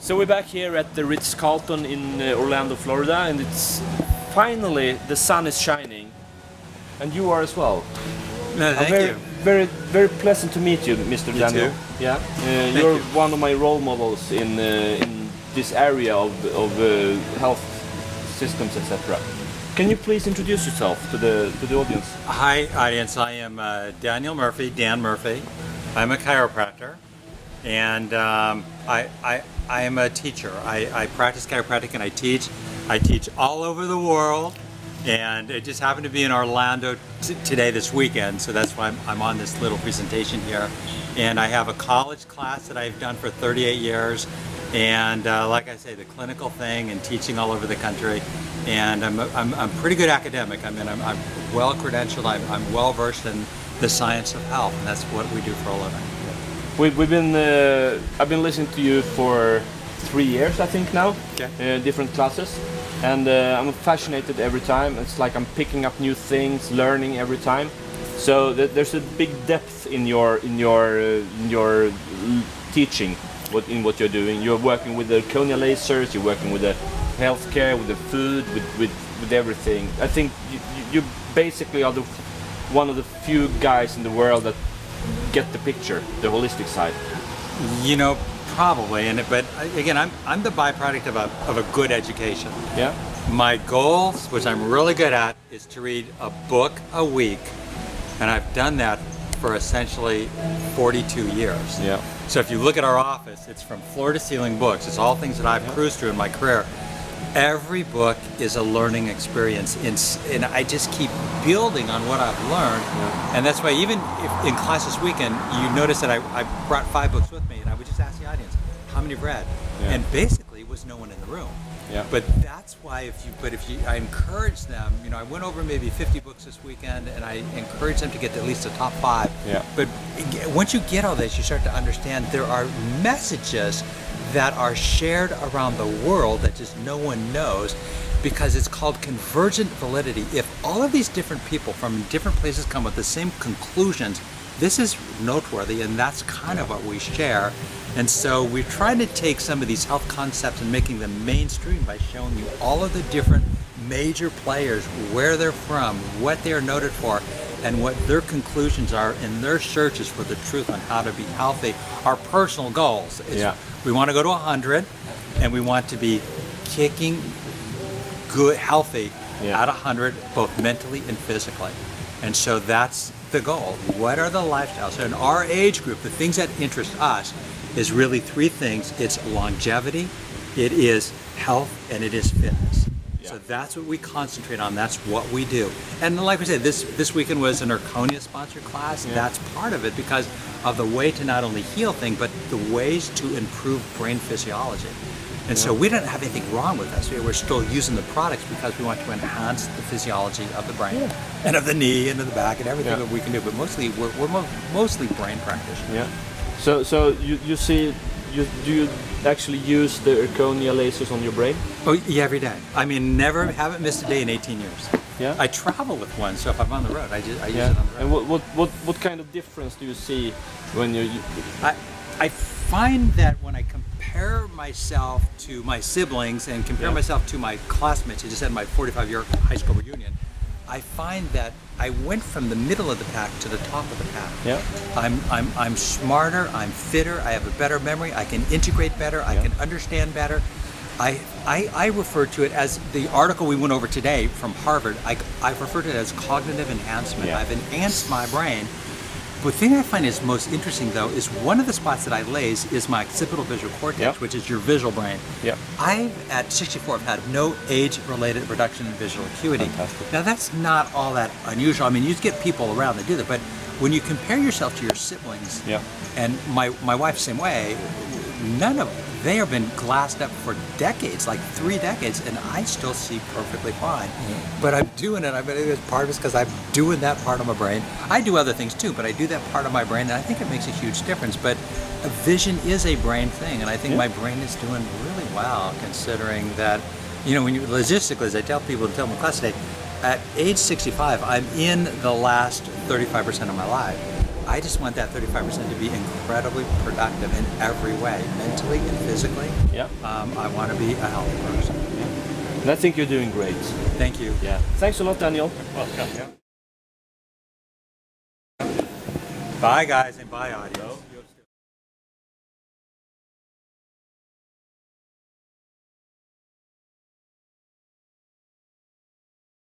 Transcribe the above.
So we're back here at the Ritz-Carlton in Orlando, Florida, and it's finally the sun is shining, and you are as well. No, thank very, you. Very pleasant to meet you, Mr. You Daniel. too. Yeah, you're you. one of my role models in this area of health systems, etc. Can you please introduce yourself to the audience? Hi, audience. I am Daniel Murphy, Dan Murphy. I'm a chiropractor, and I am a teacher. I practice chiropractic and I teach. I teach all over the world, and it just happened to be in Orlando today, this weekend, so that's why I'm on this little presentation here. And I have a college class that I've done for 38 years, and like I say, the clinical thing and teaching all over the country. And I'm pretty good academic. I mean, I'm well credentialed. I'm well versed in the science of health, and that's what we do for a living. I've been listening to you for 3 years, I think now. Okay. Different classes, and I'm fascinated every time. It's like I'm picking up new things, learning every time. So there's a big depth in your teaching, in what you're doing. You're working with the corneal lasers. You're working with the healthcare, with the food, with everything. I think you basically are one of the few guys in the world that get the picture, the holistic side. You know, probably, but again, I'm the byproduct of a good education. Yeah. My goals, which I'm really good at, is to read a book a week, and I've done that for essentially 42 years. Yeah. So if you look at our office, it's from floor to ceiling books. It's all things that I've cruised through in my career. Every book is a learning experience, and I just keep building on what I've learned. Yeah. And that's why even in class this weekend, you notice that I brought 5 books with me, and I would just ask the audience, how many you've read? Yeah. And basically, it was no one in the room. Yeah. But that's why I encourage them, you know, I went over maybe 50 books this weekend, and I encourage them to get to at least the top 5. Yeah. But once you get all this, you start to understand there are messages that are shared around the world that just no one knows, because it's called convergent validity. If all of these different people from different places come with the same conclusions, this is noteworthy, and that's kind of what we share. And so we're trying to take some of these health concepts and making them mainstream by showing you all of the different major players, where they're from, what they're noted for, and what their conclusions are in their searches for the truth on how to be healthy. Our personal goals is we want to go to 100, and we want to be kicking good, healthy at 100, both mentally and physically. And so that's the goal. What are the lifestyles? So in our age group, the things that interest us is really 3 things. It's longevity, it is health, and it is fitness. So that's what we concentrate on. That's what we do. And like we said, this weekend was an Erconia sponsored class. Yeah. That's part of it because of the way to not only heal things, but the ways to improve brain physiology. And so we don't have anything wrong with us. We're still using the products because we want to enhance the physiology of the brain and of the knee and of the back and everything that we can do. But mostly, we're mostly brain practitioners. Yeah. So you see, do you actually use the Erconia lasers on your brain? Oh yeah, every day. I mean, haven't missed a day in 18 years. Yeah. I travel with one, so if I'm on the road, I use it on the road. And what kind of difference do you see when you? I find that when I compare myself to my siblings and compare myself to my classmates, I just had my 45-year high school reunion, I find that I went from the middle of the pack to the top of the pack. Yeah. I'm smarter, I'm fitter, I have a better memory, I can integrate better, I can understand better. I refer to it as the article we went over today from Harvard. I refer to it as cognitive enhancement. Yeah. I've enhanced my brain. The thing I find is most interesting, though, is one of the spots that I laze is my occipital visual cortex, which is your visual brain. Yeah. At 64, have had no age-related reduction in visual acuity. Fantastic. Now, that's not all that unusual. I mean, you get people around that do that, but when you compare yourself to your siblings, and my wife's the same way, they have been glassed up for decades, like 3 decades, and I still see perfectly fine. But I'm doing it. I mean, it's part of it's because I'm doing that part of my brain. I do other things too, but I do that part of my brain, and I think it makes a huge difference. But vision is a brain thing, and I think my brain is doing really well, considering that, you know, when you logistically, as I tell people in my class today, at age 65, I'm in the last 35% of my life. I just want that 35% to be incredibly productive in every way, mentally and physically. Yeah. I want to be a healthy person. And I think you're doing great. Thank you. Yeah. Thanks a lot, Daniel. Welcome. Bye, guys, and bye, audience.